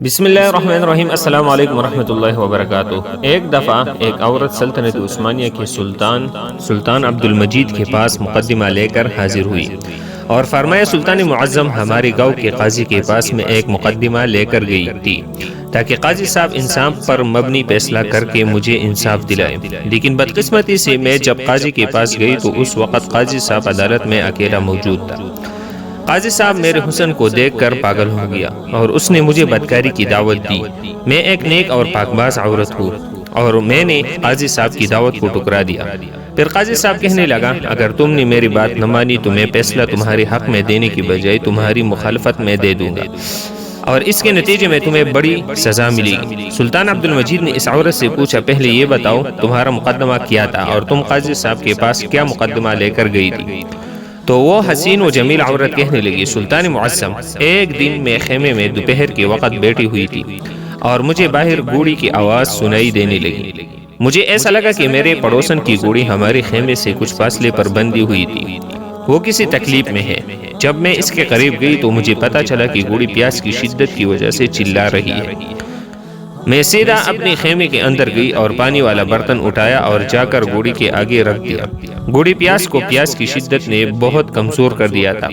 بسم اللہ الرحمن الرحیم۔ السلام علیکم ورحمۃ اللہ وبرکاتہ۔ ایک دفعہ ایک عورت سلطنت عثمانیہ کے سلطان عبد المجید کے پاس مقدمہ لے کر حاضر ہوئی اور فرمایا، سلطان معظم ہمارے گاؤں کے قاضی کے پاس میں ایک مقدمہ لے کر گئی تھی تاکہ قاضی صاحب انصاف پر مبنی فیصلہ کر کے مجھے انصاف دلائے، لیکن بدقسمتی سے میں جب قاضی کے پاس گئی تو اس وقت قاضی صاحب عدالت میں اکیلا موجود تھا۔ قاضی صاحب میرے حسن کو دیکھ کر پاگل ہو گیا اور اس نے مجھے بدکاری کی دعوت دی۔ میں ایک نیک اور پاکباز عورت ہوں اور میں نے قاضی صاحب کی دعوت کو ٹکرا دیا۔ پھر قاضی صاحب کہنے لگا، اگر تم نے میری بات نہ مانی تو میں فیصلہ تمہارے حق میں دینے کی بجائے تمہاری مخالفت میں دے دوں گا اور اس کے نتیجے میں تمہیں بڑی سزا ملے گی۔ سلطان عبد المجید نے اس عورت سے پوچھا، پہلے یہ بتاؤ تمہارا مقدمہ کیا تھا اور تم قاضی صاحب کے پاس کیا مقدمہ لے کر گئی تھی؟ تو وہ حسین و جمیل عورت کہنے لگی، سلطان معظم، ایک دن میں خیمے میں دوپہر کے وقت بیٹھی ہوئی تھی اور مجھے باہر گھوڑی کی آواز سنائی دینے لگی۔ مجھے ایسا لگا کہ میرے پڑوسن کی گھوڑی ہمارے خیمے سے کچھ فاصلے پر بندھی ہوئی تھی، وہ کسی تکلیف میں ہے۔ جب میں اس کے قریب گئی تو مجھے پتا چلا کہ گھوڑی پیاس کی شدت کی وجہ سے چلا رہی ہے۔ میں سیدھا اپنی خیمے کے اندر گئی اور پانی والا برتن اٹھایا اور جا کر گھوڑی کے آگے رکھ دیا۔ گھوڑی پیاس کی شدت نے بہت کمزور کر دیا تھا،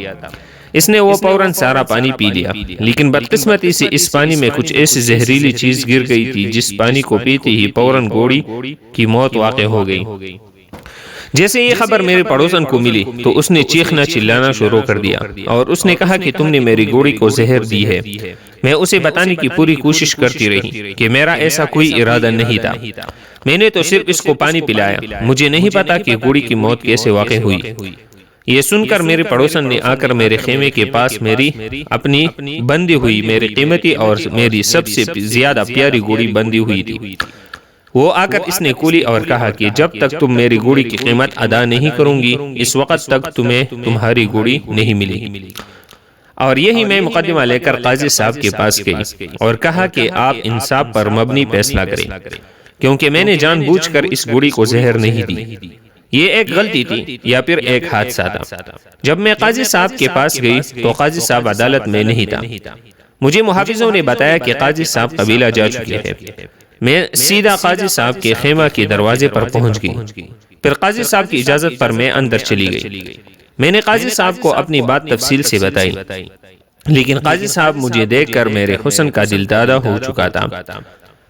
اس نے وہ فوراً سارا پانی پی لیا، لیکن بدقسمتی سے اس پانی میں کچھ ایسی زہریلی چیز گر گئی تھی جس پانی کو پیتے ہی فوراً گھوڑی کی موت واقع ہو گئی۔ جیسے یہ خبر میرے پڑوسن کو ملی تو اس نے چیخنا چلانا شروع کر دیا اور اس نے کہا کہ تم نے میری گھوڑی کو زہر دی ہے۔ میں اسے بتانے کی پوری کوشش کرتی رہی کہ میرا ایسا کوئی ارادہ نہیں تھا، میں نے تو صرف اس کو پانی پلایا، مجھے نہیں پتا کہ گھوڑی کی موت کیسے واقع ہوئی۔ یہ سن کر میرے پڑوسن نے آ کر میرے خیمے کے پاس میری اپنی بندی ہوئی میری قیمتی اور میری سب سے زیادہ پیاری گھوڑی بندی ہوئی تھی۔ وہ آ کر اس نے کولی اور کہا کہ جب تک تم میری گھوڑی کی قیمت ادا نہیں کروں گی اس وقت تک تمہیں تمہاری گھوڑی نہیں ملے گی۔ اور یہی میں مقدمہ لے کر قاضی صاحب کے پاس گئی اور کہا کہ آپ انصاف پر مبنی فیصلہ کریں، کیونکہ میں نے جان بوجھ کر اس گھوڑی کو زہر نہیں دی، یہ ایک غلطی تھی یا پھر ایک حادثہ تھا۔ جب میں قاضی صاحب کے پاس گئی تو قاضی صاحب عدالت میں نہیں تھا۔ مجھے محافظوں نے بتایا کہ قاضی صاحب قبیلہ جا چکے ہیں۔ میں سیدھا قاضی صاحب کے خیمہ کے دروازے پر پہنچ گئی، پھر قاضی صاحب کی اجازت پر میں اندر چلی گئی۔ میں نے قاضی صاحب کو اپنی بات تفصیل سے بتائی، لیکن قاضی صاحب مجھے دیکھ کر میرے حسن کا دل دادا ہو چکا تھا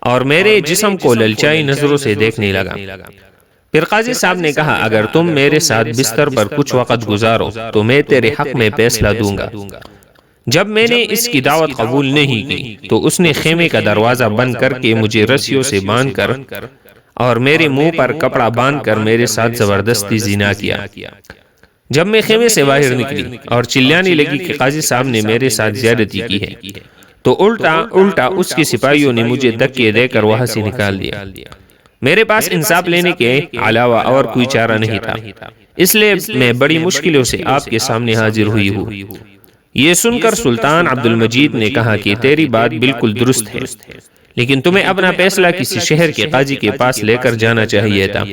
اور میرے جسم کو للچائی نظروں سے دیکھنے لگا۔ پھر قاضی صاحب نے کہا، اگر تم میرے ساتھ بستر پر کچھ وقت گزارو تو میں تیرے حق میں فیصلہ دوں گا۔ جب میں نے اس کی دعوت قبول نہیں کی تو اس نے خیمے کا دروازہ بند کر کے مجھے رسیوں سے باندھ کر اور میرے منہ پر کپڑا باندھ کر میرے ساتھ زبردستی زنا کیا۔ جب میں خیمے سے باہر نکلی اور چلانے لگی کہ قاضی صاحب نے میرے ساتھ زیادتی کی ہے تو الٹا اس کے سپاہیوں نے مجھے دھکے دے کر وہاں سے نکال دیا۔ میرے پاس انصاف لینے کے علاوہ اور کوئی چارہ نہیں تھا، اس لیے میں بڑی مشکلوں سے آپ کے سامنے حاضر ہوئی ہوں۔ یہ سن کر سلطان عبد المجید نے کہا کہ تیری بات بالکل درست ہے، لیکن تمہیں اپنا فیصلہ کسی شہر کے قاضی کے پاس لے کر جانا چاہیے تھا،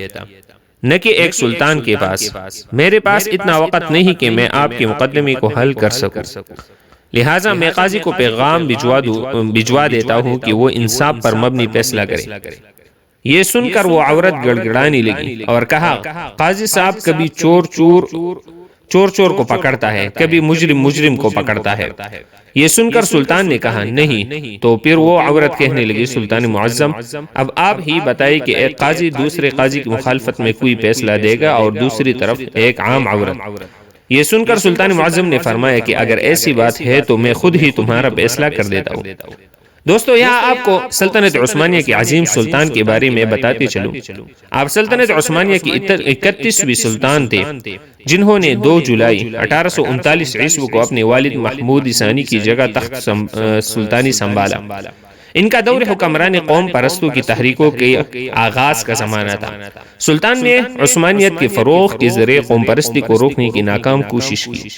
نہ کہ ایک سلطان کے پاس۔ میرے پاس اتنا وقت نہیں کہ میں آپ کے مقدمے کو حل کر سکوں، لہٰذا میں قاضی کو پیغام بھجوا دیتا ہوں کہ وہ انصاف پر مبنی فیصلہ کرے۔ یہ سن کر وہ عورت گڑ گڑانے لگی اور کہا، قاضی صاحب کبھی چور کو پکڑتا ہے، کبھی مجرم کو پکڑتا ہے۔ یہ سن کر سلطان نے کہا، نہیں۔ تو پھر وہ عورت کہنے لگی، سلطان معظم، اب آپ ہی بتائیں کہ ایک قاضی دوسرے قاضی کی مخالفت میں کوئی فیصلہ دے گا اور دوسری طرف ایک عام عورت۔ یہ سن کر سلطان معظم نے فرمایا کہ اگر ایسی بات ہے تو میں خود ہی تمہارا فیصلہ کر دیتا ہوں۔ دوستو، یہاں آپ کو سلطنت عثمانیہ کے عظیم سلطان کے بارے میں بتاتے چلوں۔ آپ سلطنت عثمانیہ کی 31ویں سلطان تھے جنہوں نے 2 جولائی 1839 عیسوی کو اپنے والد محمود ثانی کی جگہ تخت سلطانی سنبھالا۔ ان کا دور حکمران قوم پرستوں کی تحریکوں کے آغاز کا زمانہ تھا۔ سلطان نے عثمانیت کے فروغ کے ذریعے قوم پرستی کو روکنے کی ناکام کوشش کی،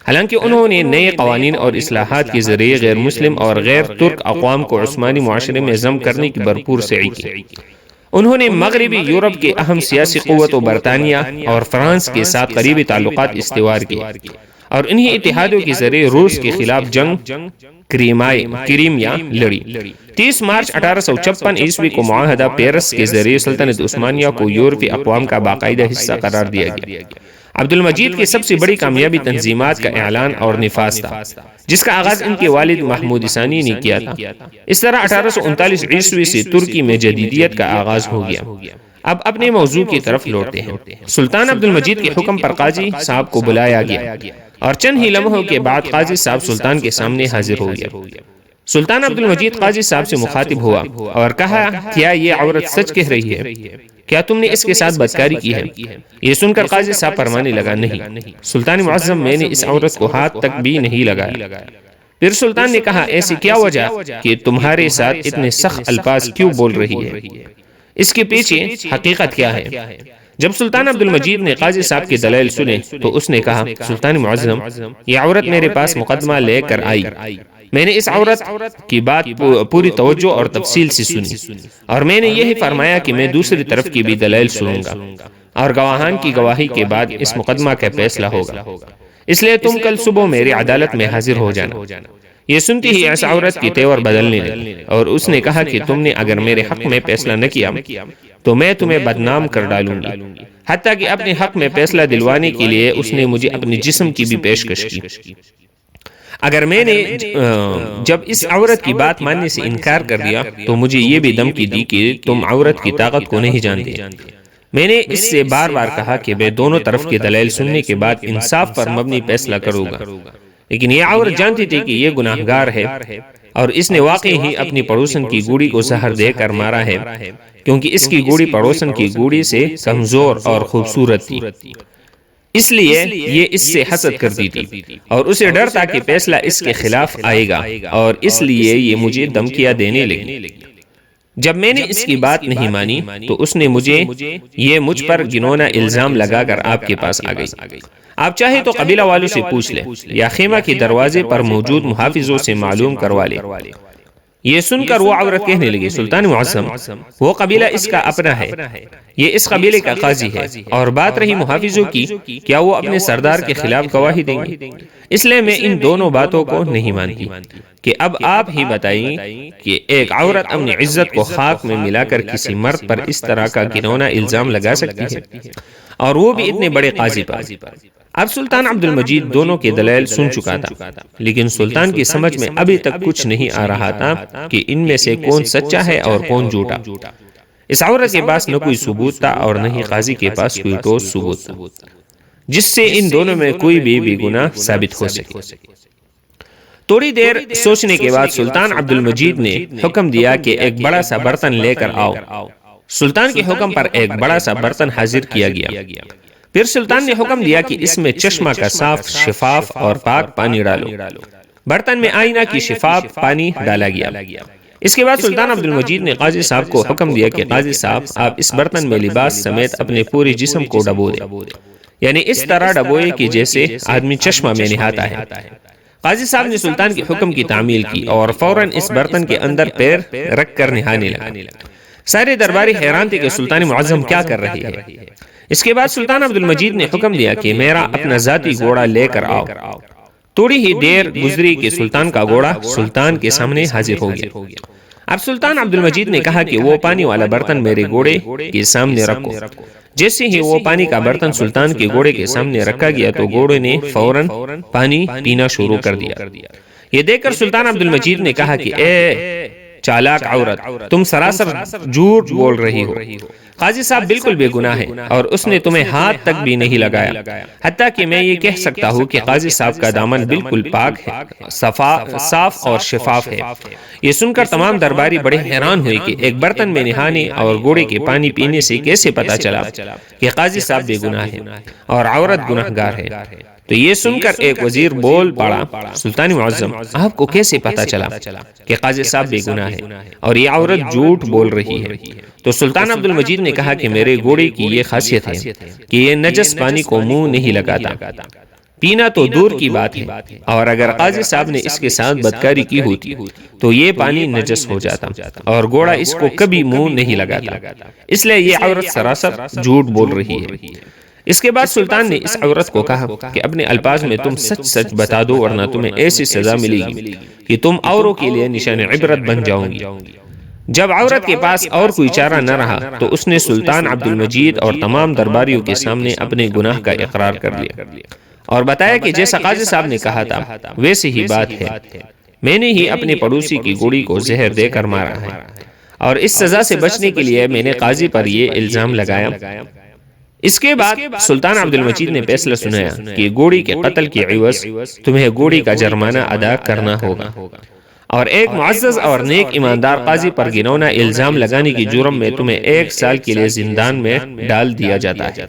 حالانکہ انہوں نے نئے قوانین اور اصلاحات کے ذریعے غیر مسلم اور غیر ترک اقوام کو عثمانی معاشرے میں ضم کرنے کی بھرپور سعی کی۔ انہوں نے مغربی یورپ کے اہم سیاسی قوتوں برطانیہ اور فرانس کے ساتھ قریبی تعلقات استوار کیے اور انہی اتحادوں کے ذریعے روس کے خلاف جنگ کریمیا لڑی۔ 30 مارچ 1856 عیسوی کو معاہدہ پیرس کے ذریعے سلطنت عثمانیہ کو یورپی اقوام کا باقاعدہ حصہ قرار دیا گیا۔ عبد المجید کی سب سے بڑی کامیابی تنظیمات کا اعلان اور نفاذ تھا، جس کا آغاز ان کے والد محمود ثانی نے کیا تھا۔ اس طرح 1839 عیسوی سے ترکی میں جدیدیت کا آغاز ہو گیا۔ اب اپنے موضوع کی طرف لوٹتے ہیں۔ سلطان عبد المجید کے حکم پر قاضی صاحب کو بلایا گیا اور چند ہی لمحوں کے بعد قاضی صاحب سلطان کے سامنے حاضر ہو گیا۔ سلطان عبد المجید قاضی صاحب سے مخاطب ہوا اور کہا، کیا یہ عورت سچ کہہ رہی ہے؟ کیا تم نے اس کے ساتھ بدکاری کی ہے؟ یہ سن کر قاضی صاحب فرمانے لگا، نہیں سلطان معظم، میں نے اس عورت کو ہاتھ تک بھی نہیں لگایا۔ پھر سلطان نے کہا، ایسی کیا وجہ کہ تمہارے ساتھ اتنے سخت الفاظ کیوں بول رہی ہے؟ اس کے پیچھے حقیقت کیا ہے؟ جب سلطان عبد المجید نے قاضی صاحب کے دلائل سنے تو اس نے کہا، سلطان معظم، یہ عورت میرے پاس مقدمہ لے کر آئی۔ میں نے اس عورت کی بات پوری توجہ اور تفصیل سے سنی، اور میں نے یہی فرمایا کہ میں دوسری طرف کی بھی دلائل سنوں گا، اور گواہان کی گواہی کے بعد اس مقدمہ کا فیصلہ ہوگا۔ اس لیے تم کل صبح میری عدالت میں حاضر ہو جانا۔ یہ سنتی ہی اس عورت کی تیور بدلنے لگی، اور اس نے کہا کہ تم نے اگر میرے حق میں فیصلہ نہ کیا تو میں تمہیں بدنام کر ڈالوں گی۔ حتیٰ کہ اپنے حق میں فیصلہ دلوانے کے لیے اس نے مجھے اپنے جسم کی بھی پیشکش کی۔ اگر میں نے جب اس عورت کی بات ماننے سے انکار کر دیا تو مجھے یہ بھی دھمکی دی کہ تم عورت کی طاقت کو نہیں جانتے۔ میں نے اس سے بار بار کہا کہ میں دونوں طرف کے دلائل سننے کے بعد انصاف پر مبنی فیصلہ کروں گا، لیکن یہ عورت جانتی تھی کہ یہ گناہگار ہے، اور اس نے واقعی ہی اپنی پڑوسن کی گوڑی کو زہر دے کر مارا ہے، کیونکہ اس کی گوڑی پڑوسن کی گوڑی سے کمزور اور خوبصورت تھی، اس لیے یہ اس سے حسد کرتی تھی، اور اسے ڈر تھا کہ فیصلہ اس کے خلاف آئے گا، اور اس لیے یہ مجھے دھمکیاں دینے لگی۔ جب میں نے اس کی بات نہیں مانی تو اس نے مجھ پر گنونا الزام لگا کر آپ کے پاس آ گئی۔ آپ چاہے تو قبیلہ والوں سے پوچھ لیں یا خیمہ کے دروازے پر موجود محافظوں سے معلوم کروا لیں۔ یہ سن کر وہ عورت کہنے لگی، سلطان معظم، وہ قبیلہ اس کا اپنا ہے، یہ اس قبیلے کا قاضی ہے، اور بات رہی محافظوں کی، کیا وہ اپنے سردار کے خلاف گواہی دیں گے؟ اس لیے میں ان دونوں باتوں کو نہیں مانتی کہ اب آپ ہی بتائیں کہ ایک عورت اپنی عزت کو خاک میں ملا کر کسی مرد پر اس طرح کا گنونا الزام لگا سکتی ہے، اور وہ بھی اتنے بڑے قاضی پر۔ اب سلطان عبد المجید دونوں کے دلائل سن چکا تھا، لیکن سلطان کی سمجھ میں ابھی تک کچھ نہیں آ رہا تھا کہ ان میں سے کون سچا ہے اور کون جھوٹا۔ اس عورت کے پاس نہ کوئی ثبوت تھا اور نہ ہی قاضی کے پاس کوئی ٹھوس ثبوت تھا جس سے ان دونوں میں کوئی بھی گناہ ثابت ہو سکے۔ تھوڑی دیر سوچنے کے بعد سلطان عبد المجید نے حکم دیا کہ ایک بڑا سا برتن لے کر آؤ۔ سلطان کے حکم پر ایک بڑا سا برتن حاضر کیا گیا۔ پھر سلطان نے حکم دیا کہ اس میں چشمہ کا صاف، شفاف اور پاک پانی ڈالو۔ برتن میں آئینہ کی شفاف پانی ڈالا گیا۔ اس کے بعد سلطان عبد المجید نے قاضی صاحب کو حکم دیا کہ قاضی صاحب، آپ اس برتن میں لباس سمیت اپنے پورے جسم کو ڈبو دیں، یعنی اس طرح ڈبوئے کہ جیسے آدمی چشمہ میں نہاتا ہے۔ قاضی صاحب نے سلطان کے حکم کی تعمیل کی اور فوراً اس برتن کے اندر پیر رکھ کر نہانے لگا۔ سارے درباری حیران تھے کہ سلطان معظم کیا کر رہی ہے۔ اس کے بعد سلطان عبد المجید نے حکم دیا کہ میرا اپنا ذاتی گھوڑا لے کر آؤ۔ تھوڑی ہی دیر گزری کہ سلطان کا گھوڑا سلطان کے سامنے حاضر ہو گیا۔ اب سلطان عبد المجید نے کہا کہ وہ پانی والا برتن میرے گھوڑے کے سامنے رکھو۔ جیسے ہی وہ پانی کا برتن سلطان کے گھوڑے کے سامنے رکھا گیا تو گھوڑے نے فوراً پانی پینا شروع کر دیا۔ یہ دیکھ کر سلطان عبد المجید نے کہا کہ اے چالاک عورت، تم سراسر جھوٹ بول رہی ہو۔ قاضی صاحب بالکل بے گناہ ہے اور اس نے تمہیں ہاتھ تک بھی نہیں لگایا، حتیٰ کہ میں یہ کہہ سکتا ہوں کہ قاضی صاحب کا دامن بالکل پاک ہے، صاف اور شفاف ہے۔ یہ سن کر تمام درباری بڑے حیران ہوئے کہ ایک برتن میں نہانے اور گھوڑے کے پانی پینے سے کیسے پتا چلا کہ قاضی صاحب بے گناہ ہے اور عورت گناہگار ہے۔ تو یہ سن کر ایک وزیر بول پڑا، سلطان معظم، آپ کو کیسے پتا چلا کہ قاضی صاحب بے گناہ ہے اور یہ عورت جھوٹ بول رہی ہے؟ تو سلطان عبد المجید نے کہا کہ میرے گھوڑے کی یہ خاصیت ہے کہ یہ نجس پانی کو منہ نہیں لگاتا، پینا تو دور کی بات ہے، اور اگر قاضی صاحب نے اس کے ساتھ بدکاری کی ہوتی تو یہ پانی نجس ہو جاتا اور گھوڑا اس کو کبھی منہ نہیں لگاتا، اس لیے یہ عورت سراسر جھوٹ بول رہی ہے۔ اس کے بعد سلطان نے اس عورت کو کہا کہ اپنے الفاظ میں تم سچ سچ بتا دو ورنہ تمہیں ایسی سزا ملے گی کہ تم اوروں کے لیے نشان عبرت بن جاؤ گی۔ جب عورت کے پاس اور کوئی چارہ نہ رہا تو اس نے سلطان عبد المجید اور تمام درباریوں کے سامنے اپنے گناہ کا اقرار کر لیا اور بتایا کہ جیسا قاضی صاحب نے کہا تھا ویسے ہی بات ہے، میں نے ہی اپنے پڑوسی کی گھوڑی کو زہر دے کر مارا ہے، اور اس سزا سے بچنے کے لیے میں نے قاضی پر یہ الزام لگایا۔ اس کے بعد سلطان عبد المجید نے فیصلہ سنایا کہ گھوڑی کے قتل کی عوض تمہیں گھوڑی کا جرمانہ ادا کرنا ہوگا، اور ایک معزز اور نیک ایماندار قاضی پر گنونا الزام لگانے کی جرم میں تمہیں 1 سال کے لیے زندان میں ڈال دیا جاتا ہے۔